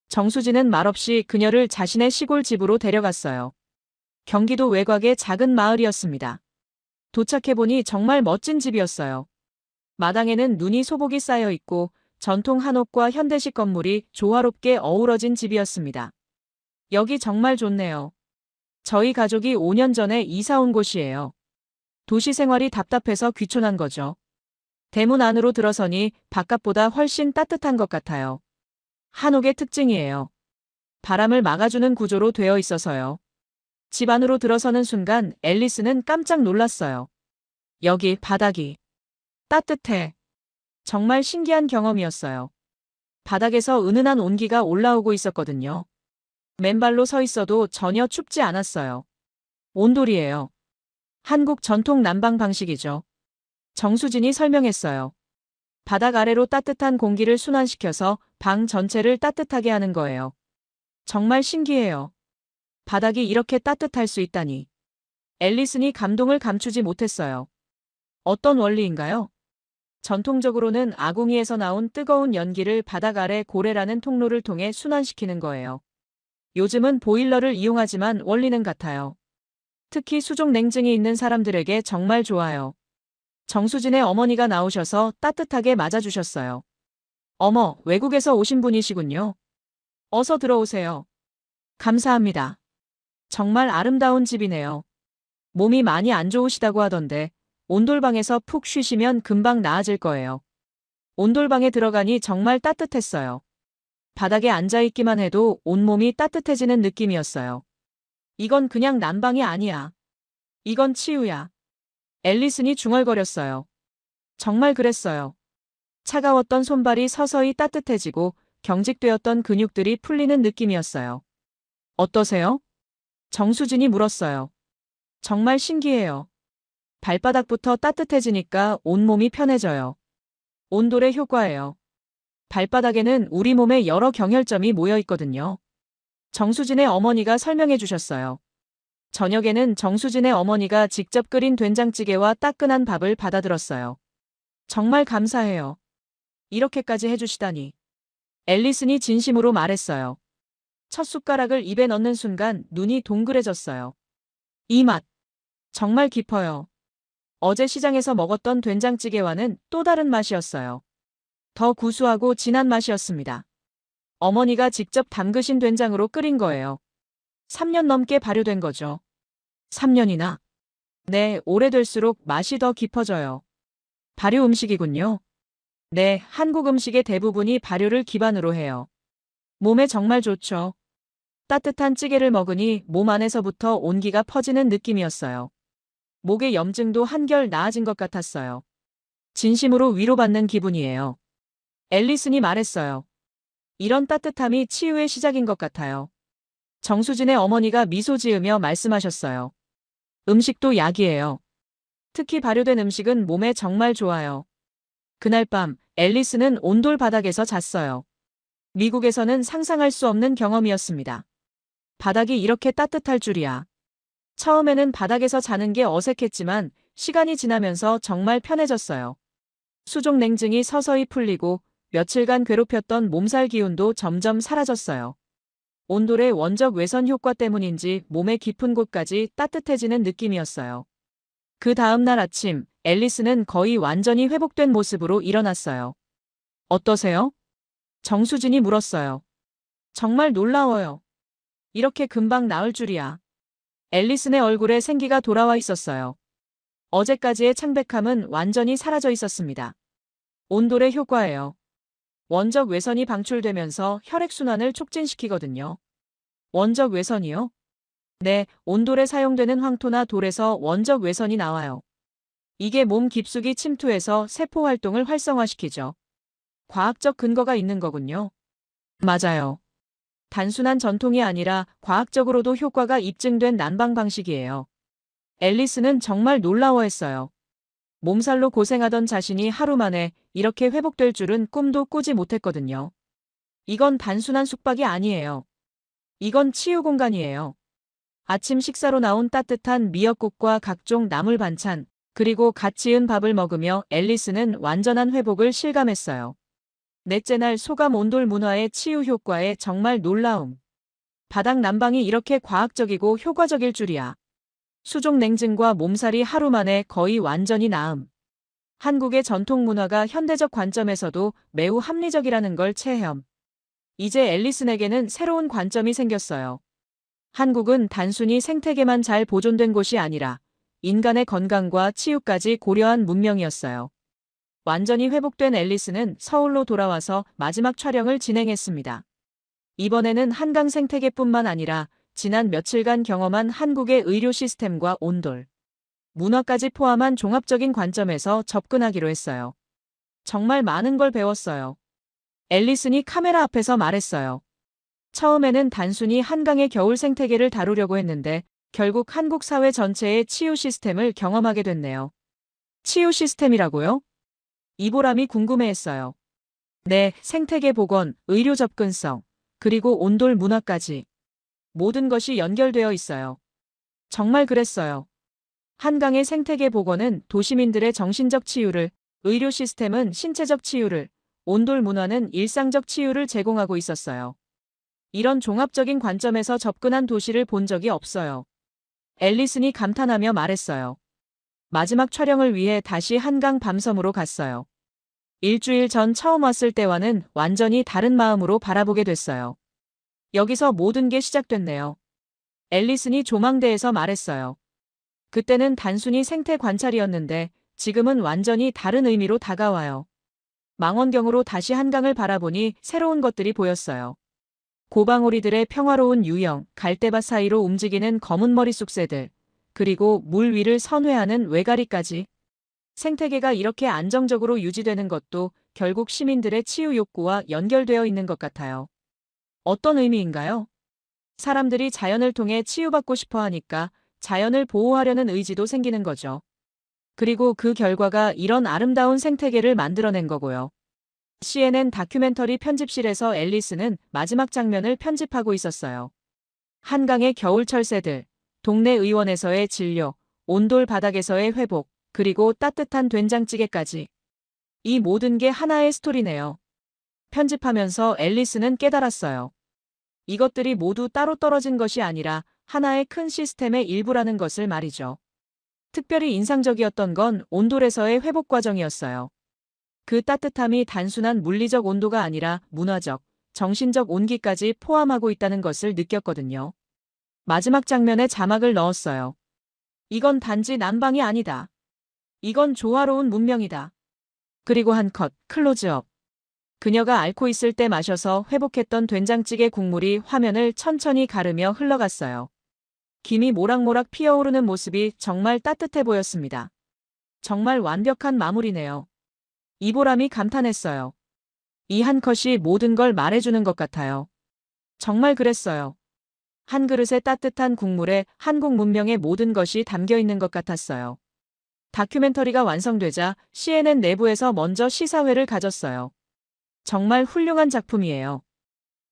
정수진은 말없이 그녀를 자신의 시골 집으로 데려갔어요. 경기도 외곽의 작은 마을이었습니다. 도착해보니 정말 멋진 집이었어요. 마당에는 눈이 소복이 쌓여 있고 전통 한옥과 현대식 건물이 조화롭게 어우러진 집이었습니다. 여기 정말 좋네요. 저희 가족이 5년 전에 이사 온 곳이에요. 도시 생활이 답답해서 귀촌한 거죠. 대문 안으로 들어서니 바깥보다 훨씬 따뜻한 것 같아요. 한옥의 특징이에요. 바람을 막아주는 구조로 되어 있어서요. 집 안으로 들어서는 순간 앨리스는 깜짝 놀랐어요. 여기 바닥이 따뜻해. 정말 신기한 경험이었어요. 바닥에서 은은한 온기가 올라오고 있었거든요. 맨발로 서 있어도 전혀 춥지 않았어요. 온돌이에요. 한국 전통 난방 방식이죠. 정수진이 설명했어요. 바닥 아래로 따뜻한 공기를 순환시켜서 방 전체를 따뜻하게 하는 거예요. 정말 신기해요. 바닥이 이렇게 따뜻할 수 있다니. 앨리슨이 감동을 감추지 못했어요. 어떤 원리인가요? 전통적으로는 아궁이에서 나온 뜨거운 연기를 바닥 아래 고래라는 통로를 통해 순환시키는 거예요. 요즘은 보일러를 이용하지만 원리는 같아요. 특히 수족 냉증이 있는 사람들에게 정말 좋아요. 정수진의 어머니가 나오셔서 따뜻하게 맞아주셨어요. 어머, 외국에서 오신 분이시군요. 어서 들어오세요. 감사합니다. 정말 아름다운 집이네요. 몸이 많이 안 좋으시다고 하던데 온돌방에서 푹 쉬시면 금방 나아질 거예요. 온돌방에 들어가니 정말 따뜻했어요. 바닥에 앉아있기만 해도 온몸이 따뜻해지는 느낌이었어요. 이건 그냥 난방이 아니야. 이건 치유야. 앨리슨이 중얼거렸어요. 정말 그랬어요. 차가웠던 손발이 서서히 따뜻해지고 경직되었던 근육들이 풀리는 느낌이었어요. 어떠세요? 정수진이 물었어요. 정말 신기해요. 발바닥부터 따뜻해지니까 온몸이 편해져요. 온돌의 효과예요. 발바닥에는 우리 몸의 여러 경혈점이 모여 있거든요. 정수진의 어머니가 설명해 주셨어요. 저녁에는 정수진의 어머니가 직접 끓인 된장찌개와 따끈한 밥을 받아들었어요. 정말 감사해요. 이렇게까지 해주시다니. 앨리슨이 진심으로 말했어요. 첫 숟가락을 입에 넣는 순간 눈이 동그래졌어요. 이 맛, 정말 깊어요. 어제 시장에서 먹었던 된장찌개와는 또 다른 맛이었어요. 더 구수하고 진한 맛이었습니다. 어머니가 직접 담그신 된장으로 끓인 거예요. 3년 넘게 발효된 거죠. 3년이나? 네, 오래될수록 맛이 더 깊어져요. 발효 음식이군요. 네, 한국 음식의 대부분이 발효를 기반으로 해요. 몸에 정말 좋죠. 따뜻한 찌개를 먹으니 몸 안에서부터 온기가 퍼지는 느낌이었어요. 목의 염증도 한결 나아진 것 같았어요. 진심으로 위로받는 기분이에요. 앨리슨이 말했어요. 이런 따뜻함이 치유의 시작인 것 같아요. 정수진의 어머니가 미소 지으며 말씀하셨어요. 음식도 약이에요. 특히 발효된 음식은 몸에 정말 좋아요. 그날 밤 앨리슨은 온돌 바닥에서 잤어요. 미국에서는 상상할 수 없는 경험이었습니다. 바닥이 이렇게 따뜻할 줄이야. 처음에는 바닥에서 자는 게 어색했지만 시간이 지나면서 정말 편해졌어요. 수족 냉증이 서서히 풀리고 며칠간 괴롭혔던 몸살 기운도 점점 사라졌어요. 온돌의 원적 외선 효과 때문인지 몸의 깊은 곳까지 따뜻해지는 느낌이었어요. 그 다음 날 아침, 앨리스는 거의 완전히 회복된 모습으로 일어났어요. 어떠세요? 정수진이 물었어요. 정말 놀라워요. 이렇게 금방 나을 줄이야. 앨리슨의 얼굴에 생기가 돌아와 있었어요. 어제까지의 창백함은 완전히 사라져 있었습니다. 온돌의 효과예요. 원적 외선이 방출되면서 혈액순환을 촉진시키거든요. 원적 외선이요? 네, 온돌에 사용되는 황토나 돌에서 원적 외선이 나와요. 이게 몸 깊숙이 침투해서 세포 활동을 활성화시키죠. 과학적 근거가 있는 거군요. 맞아요. 단순한 전통이 아니라 과학적으로도 효과가 입증된 난방 방식이에요. 앨리스는 정말 놀라워했어요. 몸살로 고생하던 자신이 하루 만에 이렇게 회복될 줄은 꿈도 꾸지 못했거든요. 이건 단순한 숙박이 아니에요. 이건 치유 공간이에요. 아침 식사로 나온 따뜻한 미역국과 각종 나물 반찬, 그리고 갓 지은 밥을 먹으며 앨리스는 완전한 회복을 실감했어요. 넷째 날 소감 온돌 문화의 치유 효과에 정말 놀라움. 바닥 난방이 이렇게 과학적이고 효과적일 줄이야. 수족 냉증과 몸살이 하루 만에 거의 완전히 나음. 한국의 전통 문화가 현대적 관점에서도 매우 합리적이라는 걸 체험. 이제 앨리슨에게는 새로운 관점이 생겼어요. 한국은 단순히 생태계만 잘 보존된 곳이 아니라 인간의 건강과 치유까지 고려한 문명이었어요. 완전히 회복된 앨리스는 서울로 돌아와서 마지막 촬영을 진행했습니다. 이번에는 한강 생태계뿐만 아니라 지난 며칠간 경험한 한국의 의료 시스템과 온돌, 문화까지 포함한 종합적인 관점에서 접근하기로 했어요. 정말 많은 걸 배웠어요. 앨리슨이 카메라 앞에서 말했어요. 처음에는 단순히 한강의 겨울 생태계를 다루려고 했는데 결국 한국 사회 전체의 치유 시스템을 경험하게 됐네요. 치유 시스템이라고요? 이보람이 궁금해했어요. 네, 생태계 복원, 의료 접근성, 그리고 온돌 문화까지. 모든 것이 연결되어 있어요. 정말 그랬어요. 한강의 생태계 복원은 도시민들의 정신적 치유를, 의료 시스템은 신체적 치유를, 온돌 문화는 일상적 치유를 제공하고 있었어요. 이런 종합적인 관점에서 접근한 도시를 본 적이 없어요. 앨리슨이 감탄하며 말했어요. 마지막 촬영을 위해 다시 한강 밤섬으로 갔어요. 일주일 전 처음 왔을 때와는 완전히 다른 마음으로 바라보게 됐어요. 여기서 모든 게 시작됐네요. 앨리슨이 조망대에서 말했어요. 그때는 단순히 생태 관찰이었는데 지금은 완전히 다른 의미로 다가와요. 망원경으로 다시 한강을 바라보니 새로운 것들이 보였어요. 고방오리들의 평화로운 유형, 갈대밭 사이로 움직이는 검은 머리 쑥새들, 그리고 물 위를 선회하는 외가리까지. 생태계가 이렇게 안정적으로 유지되는 것도 결국 시민들의 치유 욕구와 연결되어 있는 것 같아요. 어떤 의미인가요? 사람들이 자연을 통해 치유받고 싶어 하니까 자연을 보호하려는 의지도 생기는 거죠. 그리고 그 결과가 이런 아름다운 생태계를 만들어낸 거고요. CNN 다큐멘터리 편집실에서 앨리스는 마지막 장면을 편집하고 있었어요. 한강의 겨울철 새들, 동네 의원에서의 진료, 온돌 바닥에서의 회복, 그리고 따뜻한 된장찌개까지. 이 모든 게 하나의 스토리네요. 편집하면서 앨리스는 깨달았어요. 이것들이 모두 따로 떨어진 것이 아니라 하나의 큰 시스템의 일부라는 것을 말이죠. 특별히 인상적이었던 건 온돌에서의 회복 과정이었어요. 그 따뜻함이 단순한 물리적 온도가 아니라 문화적, 정신적 온기까지 포함하고 있다는 것을 느꼈거든요. 마지막 장면에 자막을 넣었어요. 이건 단지 난방이 아니다. 이건 조화로운 문명이다. 그리고 한 컷, 클로즈업. 그녀가 앓고 있을 때 마셔서 회복했던 된장찌개 국물이 화면을 천천히 가르며 흘러갔어요. 김이 모락모락 피어오르는 모습이 정말 따뜻해 보였습니다. 정말 완벽한 마무리네요. 이보람이 감탄했어요. 이 한 컷이 모든 걸 말해주는 것 같아요. 정말 그랬어요. 한 그릇의 따뜻한 국물에 한국 문명의 모든 것이 담겨 있는 것 같았어요. 다큐멘터리가 완성되자 CNN 내부에서 먼저 시사회를 가졌어요. 정말 훌륭한 작품이에요.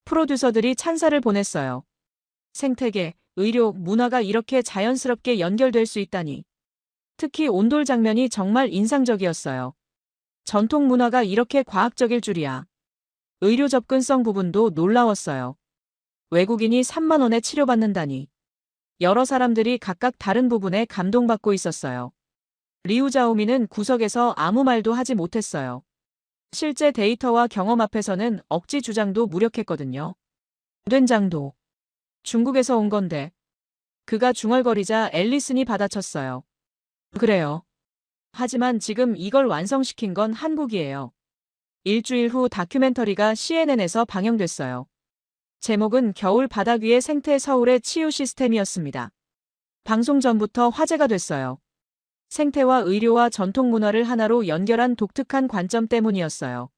프로듀서들이 찬사를 보냈어요. 생태계, 의료, 문화가 이렇게 자연스럽게 연결될 수 있다니. 특히 온돌 장면이 정말 인상적이었어요. 전통 문화가 이렇게 과학적일 줄이야. 의료 접근성 부분도 놀라웠어요. 외국인이 3만 원에 치료받는다니. 여러 사람들이 각각 다른 부분에 감동받고 있었어요. 리우자오미는 구석에서 아무 말도 하지 못했어요. 실제 데이터와 경험 앞에서는 억지 주장도 무력했거든요. 된장도 중국에서 온 건데. 그가 중얼거리자 앨리슨이 받아쳤어요. 그래요. 하지만 지금 이걸 완성시킨 건 한국이에요. 일주일 후 다큐멘터리가 CNN에서 방영됐어요. 제목은 겨울 바닥 위의 생태 서울의 치유 시스템이었습니다. 방송 전부터 화제가 됐어요. 생태와 의료와 전통 문화를 하나로 연결한 독특한 관점 때문이었어요.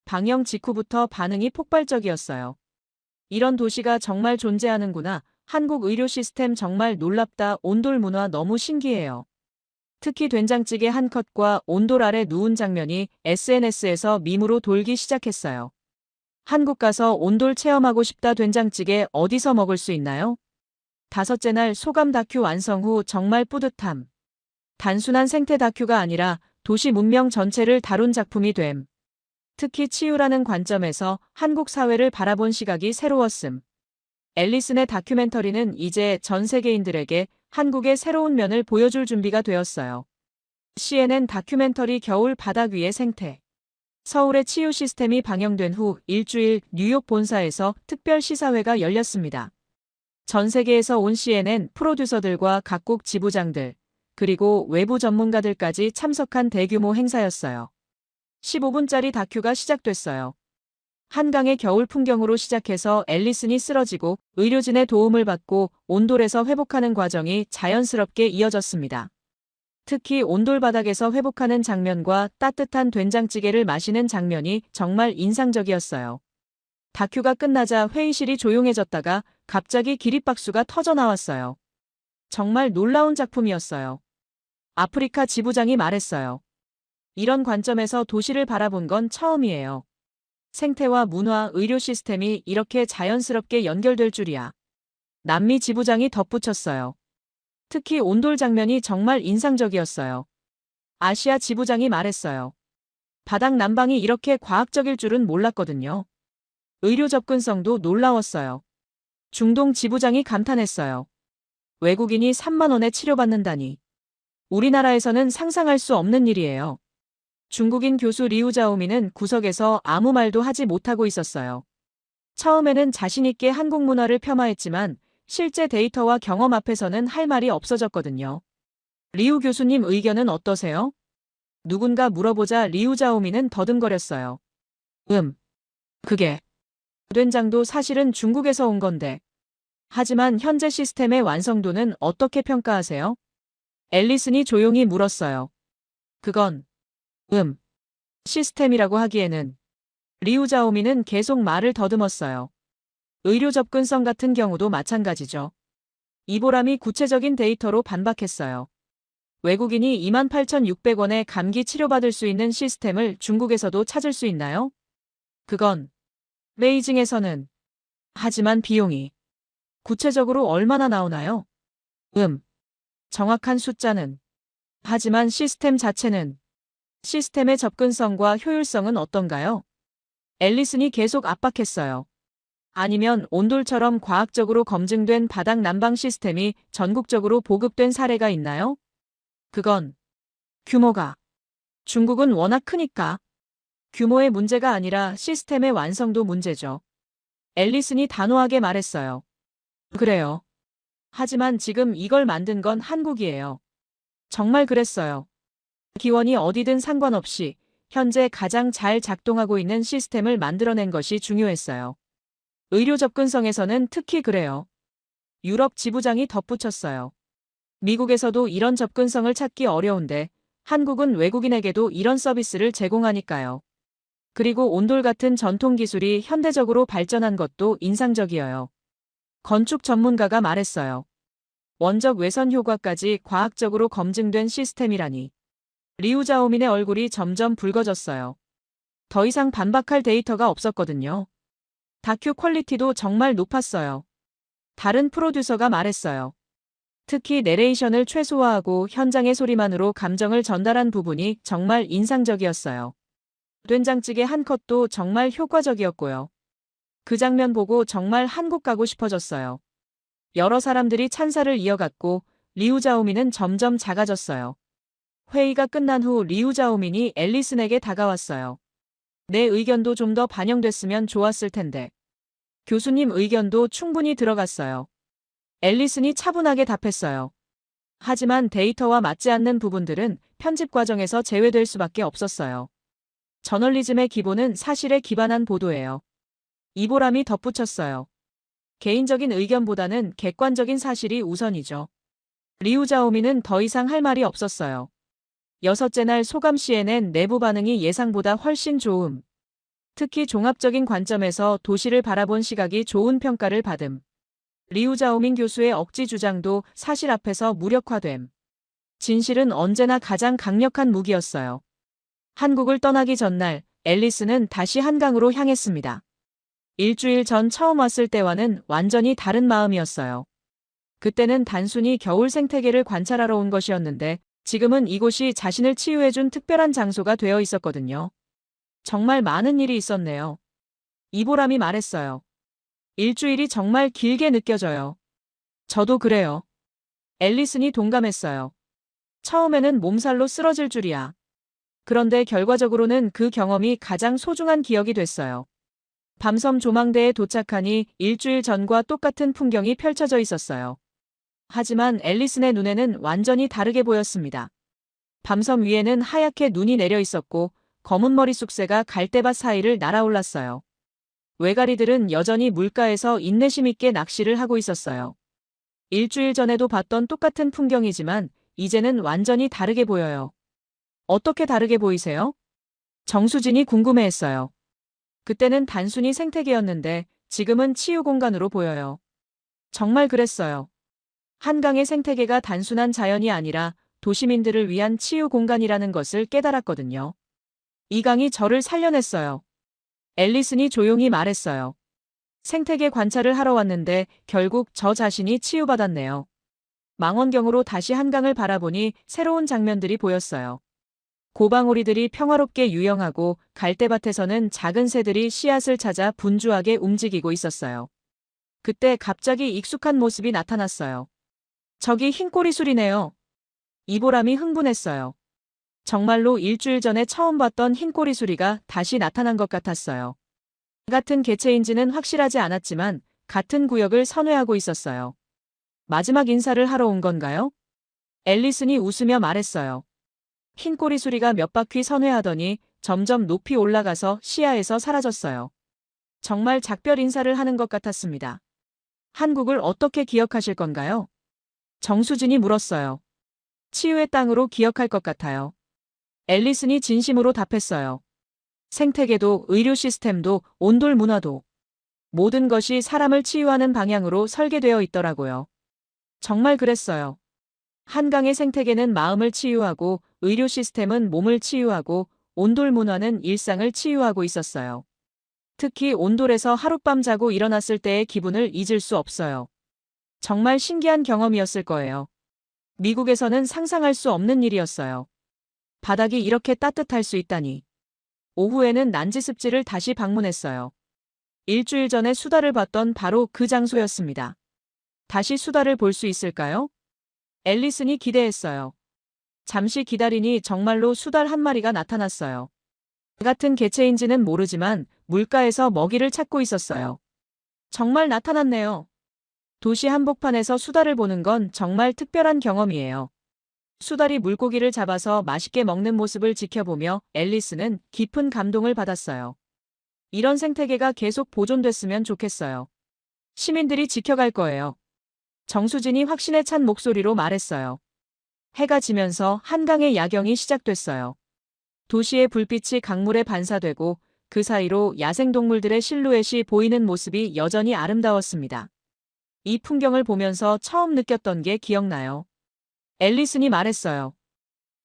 방영 직후부터 반응이 폭발적이었어요. 이런 도시가 정말 존재하는구나. 한국 의료 시스템 정말 놀랍다. 온돌 문화 너무 신기해요. 특히 된장찌개 한 컷과 온돌 아래 누운 장면이 SNS에서 밈으로 돌기 시작했어요. 한국 가서 온돌 체험하고 싶다. 된장찌개 어디서 먹을 수 있나요? 5째 날 소감 다큐 완성 후 정말 뿌듯함. 단순한 생태 다큐가 아니라 도시 문명 전체를 다룬 작품이 됨. 특히 치유라는 관점에서 한국 사회를 바라본 시각이 새로웠음. 앨리슨의 다큐멘터리는 이제 전 세계인들에게 한국의 새로운 면을 보여줄 준비가 되었어요. CNN 다큐멘터리 겨울 바닥 위의 생태. 서울의 치유 시스템이 방영된 후 일주일 뉴욕 본사에서 특별 시사회가 열렸습니다. 전 세계에서 온 CNN 프로듀서들과 각국 지부장들, 그리고 외부 전문가들까지 참석한 대규모 행사였어요. 15분짜리 다큐가 시작됐어요. 한강의 겨울 풍경으로 시작해서 앨리슨이 쓰러지고 의료진의 도움을 받고 온돌에서 회복하는 과정이 자연스럽게 이어졌습니다. 특히 온돌 바닥에서 회복하는 장면과 따뜻한 된장찌개를 마시는 장면이 정말 인상적이었어요. 다큐가 끝나자 회의실이 조용해졌다가 갑자기 기립박수가 터져 나왔어요. 정말 놀라운 작품이었어요. 아프리카 지부장이 말했어요. 이런 관점에서 도시를 바라본 건 처음이에요. 생태와 문화, 의료 시스템이 이렇게 자연스럽게 연결될 줄이야. 남미 지부장이 덧붙였어요. 특히 온돌 장면이 정말 인상적이었어요. 아시아 지부장이 말했어요. 바닥 난방이 이렇게 과학적일 줄은 몰랐거든요. 의료 접근성도 놀라웠어요. 중동 지부장이 감탄했어요. 외국인이 3만 원에 치료받는다니. 우리나라에서는 상상할 수 없는 일이에요. 중국인 교수 리우자오미는 구석에서 아무 말도 하지 못하고 있었어요. 처음에는 자신있게 한국 문화를 폄하했지만 실제 데이터와 경험 앞에서는 할 말이 없어졌거든요. 리우 교수님 의견은 어떠세요? 누군가 물어보자 리우자오미는 더듬거렸어요. 그게. 된장도 사실은 중국에서 온 건데. 하지만 현재 시스템의 완성도는 어떻게 평가하세요? 앨리슨이 조용히 물었어요. 그건 시스템이라고 하기에는. 리우자오미는 계속 말을 더듬었어요. 의료 접근성 같은 경우도 마찬가지죠. 이보람이 구체적인 데이터로 반박했어요. 외국인이 28,600원에 감기 치료받을 수 있는 시스템을 중국에서도 찾을 수 있나요? 그건 베이징에서는. 하지만 비용이 구체적으로 얼마나 나오나요? 정확한 숫자는. 하지만 시스템 자체는. 시스템의 접근성과 효율성은 어떤가요? 앨리슨이 계속 압박했어요. 아니면 온돌처럼 과학적으로 검증된 바닥 난방 시스템이 전국적으로 보급된 사례가 있나요? 그건 규모가. 중국은 워낙 크니까. 규모의 문제가 아니라 시스템의 완성도 문제죠. 앨리슨이 단호하게 말했어요. 그래요. 하지만 지금 이걸 만든 건 한국이에요. 정말 그랬어요. 기원이 어디든 상관없이 현재 가장 잘 작동하고 있는 시스템을 만들어낸 것이 중요했어요. 의료 접근성에서는 특히 그래요. 유럽 지부장이 덧붙였어요. 미국에서도 이런 접근성을 찾기 어려운데 한국은 외국인에게도 이런 서비스를 제공하니까요. 그리고 온돌 같은 전통 기술이 현대적으로 발전한 것도 인상적이어요. 건축 전문가가 말했어요. 원적 외선 효과까지 과학적으로 검증된 시스템이라니. 리우자오민의 얼굴이 점점 붉어졌어요. 더 이상 반박할 데이터가 없었거든요. 다큐 퀄리티도 정말 높았어요. 다른 프로듀서가 말했어요. 특히 내레이션을 최소화하고 현장의 소리만으로 감정을 전달한 부분이 정말 인상적이었어요. 된장찌개 한 컷도 정말 효과적이었고요. 그 장면 보고 정말 한국 가고 싶어졌어요. 여러 사람들이 찬사를 이어갔고 리우자오민은 점점 작아졌어요. 회의가 끝난 후 리우자오민이 앨리슨에게 다가왔어요. 내 의견도 좀 더 반영됐으면 좋았을 텐데. 교수님 의견도 충분히 들어갔어요. 앨리슨이 차분하게 답했어요. 하지만 데이터와 맞지 않는 부분들은 편집 과정에서 제외될 수밖에 없었어요. 저널리즘의 기본은 사실에 기반한 보도예요. 이보람이 덧붙였어요. 개인적인 의견보다는 객관적인 사실이 우선이죠. 리우자오미는 더 이상 할 말이 없었어요. 여섯째 날 소감 CNN 내부 반응이 예상보다 훨씬 좋음. 특히 종합적인 관점에서 도시를 바라본 시각이 좋은 평가를 받음. 리우자오민 교수의 억지 주장도 사실 앞에서 무력화됨. 진실은 언제나 가장 강력한 무기였어요. 한국을 떠나기 전날 앨리스는 다시 한강으로 향했습니다. 일주일 전 처음 왔을 때와는 완전히 다른 마음이었어요. 그때는 단순히 겨울 생태계를 관찰하러 온 것이었는데 지금은 이곳이 자신을 치유해준 특별한 장소가 되어 있었거든요. 정말 많은 일이 있었네요. 이보람이 말했어요. 일주일이 정말 길게 느껴져요. 저도 그래요. 앨리슨이 동감했어요. 처음에는 몸살로 쓰러질 줄이야. 그런데 결과적으로는 그 경험이 가장 소중한 기억이 됐어요. 밤섬 조망대에 도착하니 일주일 전과 똑같은 풍경이 펼쳐져 있었어요. 하지만 앨리슨의 눈에는 완전히 다르게 보였습니다. 밤섬 위에는 하얗게 눈이 내려 있었고 검은 머리 쑥새가 갈대밭 사이를 날아올랐어요. 외가리들은 여전히 물가에서 인내심 있게 낚시를 하고 있었어요. 일주일 전에도 봤던 똑같은 풍경이지만 이제는 완전히 다르게 보여요. 어떻게 다르게 보이세요? 정수진이 궁금해했어요. 그때는 단순히 생태계였는데 지금은 치유 공간으로 보여요. 정말 그랬어요. 한강의 생태계가 단순한 자연이 아니라 도시민들을 위한 치유 공간이라는 것을 깨달았거든요. 이 강이 저를 살려냈어요. 앨리슨이 조용히 말했어요. 생태계 관찰을 하러 왔는데 결국 저 자신이 치유받았네요. 망원경으로 다시 한강을 바라보니 새로운 장면들이 보였어요. 고방오리들이 평화롭게 유영하고 갈대밭에서는 작은 새들이 씨앗을 찾아 분주하게 움직이고 있었어요. 그때 갑자기 익숙한 모습이 나타났어요. 저기 흰꼬리술이네요. 이보람이 흥분했어요. 정말로 일주일 전에 처음 봤던 흰꼬리수리가 다시 나타난 것 같았어요. 같은 개체인지는 확실하지 않았지만 같은 구역을 선회하고 있었어요. 마지막 인사를 하러 온 건가요? 앨리슨이 웃으며 말했어요. 흰꼬리수리가 몇 바퀴 선회하더니 점점 높이 올라가서 시야에서 사라졌어요. 정말 작별 인사를 하는 것 같았습니다. 한국을 어떻게 기억하실 건가요? 정수진이 물었어요. 치유의 땅으로 기억할 것 같아요. 앨리슨이 진심으로 답했어요. 생태계도 의료 시스템도 온돌 문화도 모든 것이 사람을 치유하는 방향으로 설계되어 있더라고요. 정말 그랬어요. 한강의 생태계는 마음을 치유하고 의료 시스템은 몸을 치유하고 온돌 문화는 일상을 치유하고 있었어요. 특히 온돌에서 하룻밤 자고 일어났을 때의 기분을 잊을 수 없어요. 정말 신기한 경험이었을 거예요. 미국에서는 상상할 수 없는 일이었어요. 바닥이 이렇게 따뜻할 수 있다니. 오후에는 난지 습지를 다시 방문했어요. 일주일 전에 수달을 봤던 바로 그 장소였습니다. 다시 수달을 볼 수 있을까요? 앨리슨이 기대했어요. 잠시 기다리니 정말로 수달 한 마리가 나타났어요. 같은 개체인지는 모르지만 물가에서 먹이를 찾고 있었어요. 정말 나타났네요. 도시 한복판에서 수달을 보는 건 정말 특별한 경험이에요. 수달이 물고기를 잡아서 맛있게 먹는 모습을 지켜보며 앨리스는 깊은 감동을 받았어요. 이런 생태계가 계속 보존됐으면 좋겠어요. 시민들이 지켜갈 거예요. 정수진이 확신에 찬 목소리로 말했어요. 해가 지면서 한강의 야경이 시작됐어요. 도시의 불빛이 강물에 반사되고 그 사이로 야생동물들의 실루엣이 보이는 모습이 여전히 아름다웠습니다. 이 풍경을 보면서 처음 느꼈던 게 기억나요. 앨리슨이 말했어요.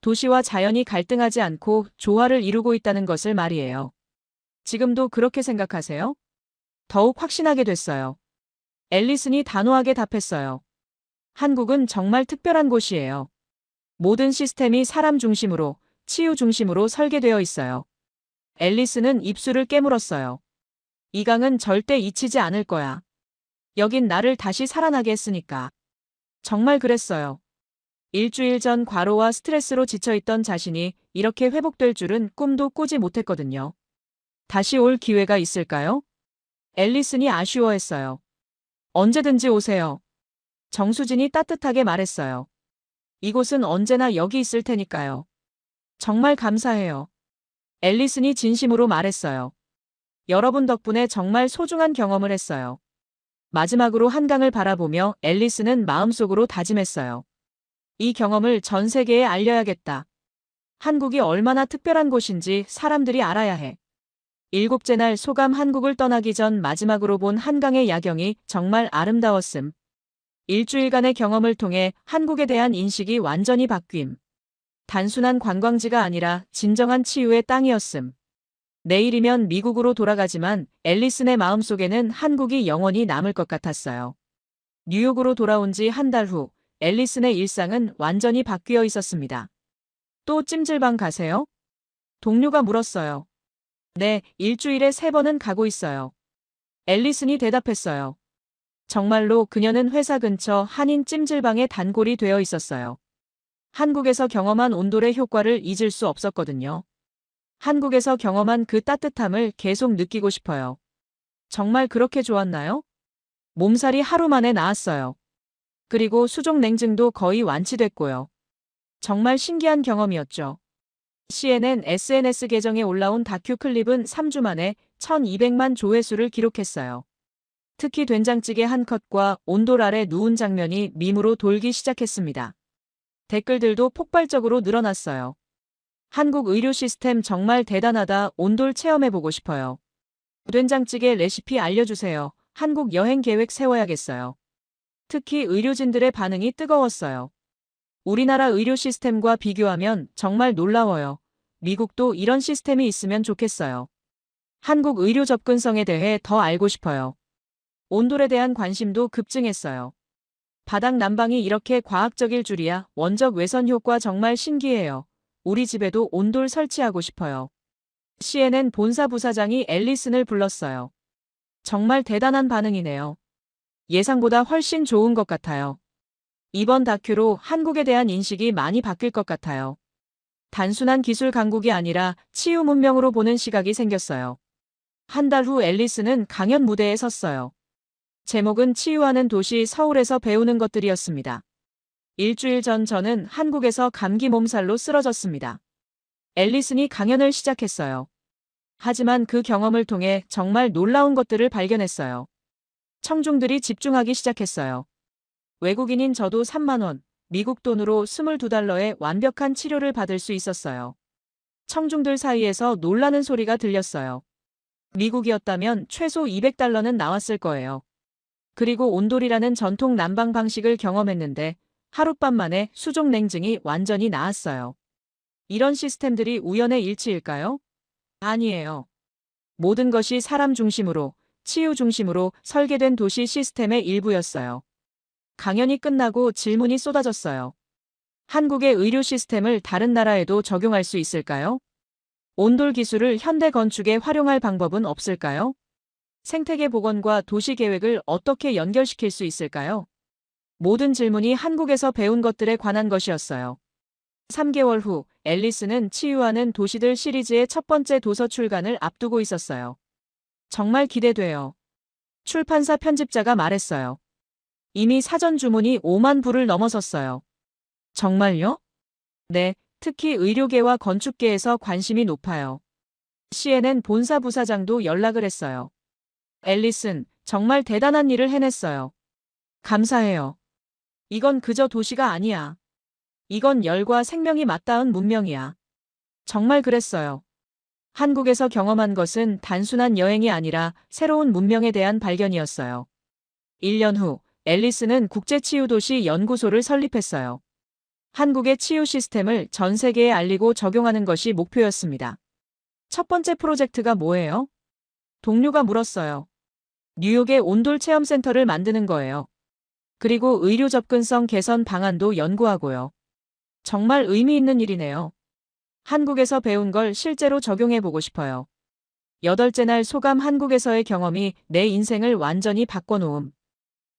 도시와 자연이 갈등하지 않고 조화를 이루고 있다는 것을 말이에요. 지금도 그렇게 생각하세요? 더욱 확신하게 됐어요. 앨리슨이 단호하게 답했어요. 한국은 정말 특별한 곳이에요. 모든 시스템이 사람 중심으로, 치유 중심으로 설계되어 있어요. 앨리슨은 입술을 깨물었어요. 이 강은 절대 잊히지 않을 거야. 여긴 나를 다시 살아나게 했으니까. 정말 그랬어요. 일주일 전 과로와 스트레스로 지쳐있던 자신이 이렇게 회복될 줄은 꿈도 꾸지 못했거든요. 다시 올 기회가 있을까요? 앨리슨이 아쉬워했어요. 언제든지 오세요. 정수진이 따뜻하게 말했어요. 이곳은 언제나 여기 있을 테니까요. 정말 감사해요. 앨리슨이 진심으로 말했어요. 여러분 덕분에 정말 소중한 경험을 했어요. 마지막으로 한강을 바라보며 앨리슨은 마음속으로 다짐했어요. 이 경험을 전 세계에 알려야겠다. 한국이 얼마나 특별한 곳인지 사람들이 알아야 해. 일곱째 날 소감. 한국을 떠나기 전 마지막으로 본 한강의 야경이 정말 아름다웠음. 일주일간의 경험을 통해 한국에 대한 인식이 완전히 바뀜. 단순한 관광지가 아니라 진정한 치유의 땅이었음. 내일이면 미국으로 돌아가지만 앨리슨의 마음속에는 한국이 영원히 남을 것 같았어요. 뉴욕으로 돌아온 지 한 달 후 앨리슨의 일상은 완전히 바뀌어 있었습니다. 또 찜질방 가세요? 동료가 물었어요. 네, 일주일에 3번은 가고 있어요. 앨리슨이 대답했어요. 정말로 그녀는 회사 근처 한인 찜질방에 단골이 되어 있었어요. 한국에서 경험한 온돌의 효과를 잊을 수 없었거든요. 한국에서 경험한 그 따뜻함을 계속 느끼고 싶어요. 정말 그렇게 좋았나요? 몸살이 하루 만에 나았어요. 그리고 수족 냉증도 거의 완치됐고요. 정말 신기한 경험이었죠. CNN SNS 계정에 올라온 다큐 클립은 3주 만에 1200만 조회수를 기록했어요. 특히 된장찌개 한 컷과 온돌 아래 누운 장면이 밈으로 돌기 시작했습니다. 댓글들도 폭발적으로 늘어났어요. 한국 의료 시스템 정말 대단하다. 온돌 체험해보고 싶어요. 된장찌개 레시피 알려주세요. 한국 여행 계획 세워야겠어요. 특히 의료진들의 반응이 뜨거웠어요. 우리나라 의료 시스템과 비교하면 정말 놀라워요. 미국도 이런 시스템이 있으면 좋겠어요. 한국 의료 접근성에 대해 더 알고 싶어요. 온돌에 대한 관심도 급증했어요. 바닥 난방이 이렇게 과학적일 줄이야. 원적 외선 효과 정말 신기해요. 우리 집에도 온돌 설치하고 싶어요. CNN 본사 부사장이 앨리슨을 불렀어요. 정말 대단한 반응이네요. 예상보다 훨씬 좋은 것 같아요. 이번 다큐로 한국에 대한 인식이 많이 바뀔 것 같아요. 단순한 기술 강국이 아니라 치유 문명으로 보는 시각이 생겼어요. 한 달 후 앨리슨은 강연 무대에 섰어요. 제목은 치유하는 도시 서울에서 배우는 것들이었습니다. 일주일 전 저는 한국에서 감기 몸살로 쓰러졌습니다. 앨리슨이 강연을 시작했어요. 하지만 그 경험을 통해 정말 놀라운 것들을 발견했어요. 청중들이 집중하기 시작했어요. 외국인인 저도 3만 원, 미국 돈으로 22달러에 완벽한 치료를 받을 수 있었어요. 청중들 사이에서 놀라는 소리가 들렸어요. 미국이었다면 최소 200달러는 나왔을 거예요. 그리고 온돌이라는 전통 난방 방식을 경험했는데 하룻밤 만에 수족 냉증이 완전히 나았어요. 이런 시스템들이 우연의 일치일까요? 아니에요. 모든 것이 사람 중심으로, 치유 중심으로 설계된 도시 시스템의 일부였어요. 강연이 끝나고 질문이 쏟아졌어요. 한국의 의료 시스템을 다른 나라에도 적용할 수 있을까요? 온돌 기술을 현대 건축에 활용할 방법은 없을까요? 생태계 복원과 도시 계획을 어떻게 연결시킬 수 있을까요? 모든 질문이 한국에서 배운 것들에 관한 것이었어요. 3개월 후, 앨리스는 치유하는 도시들 시리즈의 첫 번째 도서 출간을 앞두고 있었어요. 정말 기대돼요. 출판사 편집자가 말했어요. 이미 사전 주문이 5만 부를 넘어섰어요. 정말요? 네, 특히 의료계와 건축계에서 관심이 높아요. CNN 본사 부사장도 연락을 했어요. 앨리슨, 정말 대단한 일을 해냈어요. 감사해요. 이건 그저 도시가 아니야. 이건 열과 생명이 맞닿은 문명이야. 정말 그랬어요. 한국에서 경험한 것은 단순한 여행이 아니라 새로운 문명에 대한 발견이었어요. 1년 후, 앨리스는 국제치유도시 연구소를 설립했어요. 한국의 치유 시스템을 전 세계에 알리고 적용하는 것이 목표였습니다. 첫 번째 프로젝트가 뭐예요? 동료가 물었어요. 뉴욕의 온돌 체험센터를 만드는 거예요. 그리고 의료 접근성 개선 방안도 연구하고요. 정말 의미 있는 일이네요. 한국에서 배운 걸 실제로 적용해보고 싶어요. 8째 날 소감 한국에서의 경험이 내 인생을 완전히 바꿔놓음.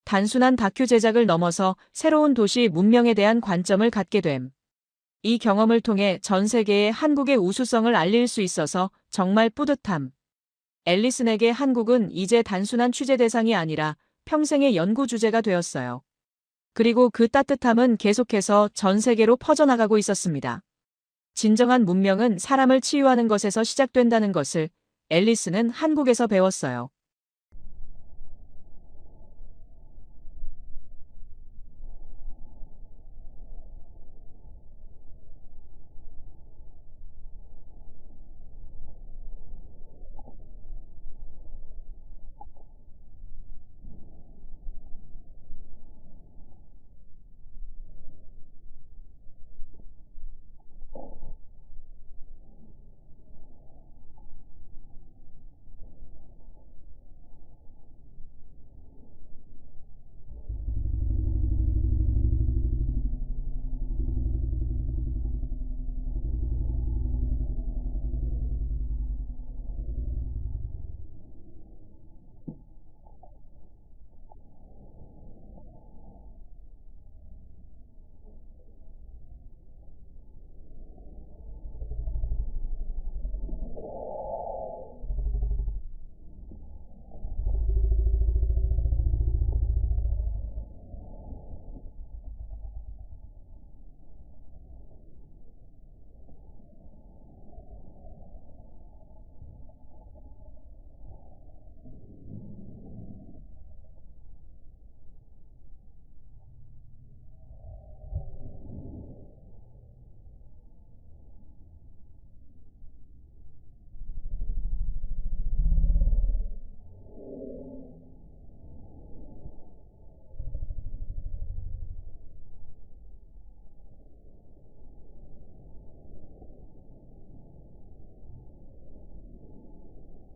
단순한 다큐 제작을 넘어서 새로운 도시 문명에 대한 관점을 갖게 됨. 이 경험을 통해 전 세계에 한국의 우수성을 알릴 수 있어서 정말 뿌듯함. 앨리슨에게 한국은 이제 단순한 취재 대상이 아니라 평생의 연구 주제가 되었어요. 그리고 그 따뜻함은 계속해서 전 세계로 퍼져나가고 있었습니다. 진정한 문명은 사람을 치유하는 것에서 시작된다는 것을 앨리슨은 한국에서 배웠어요.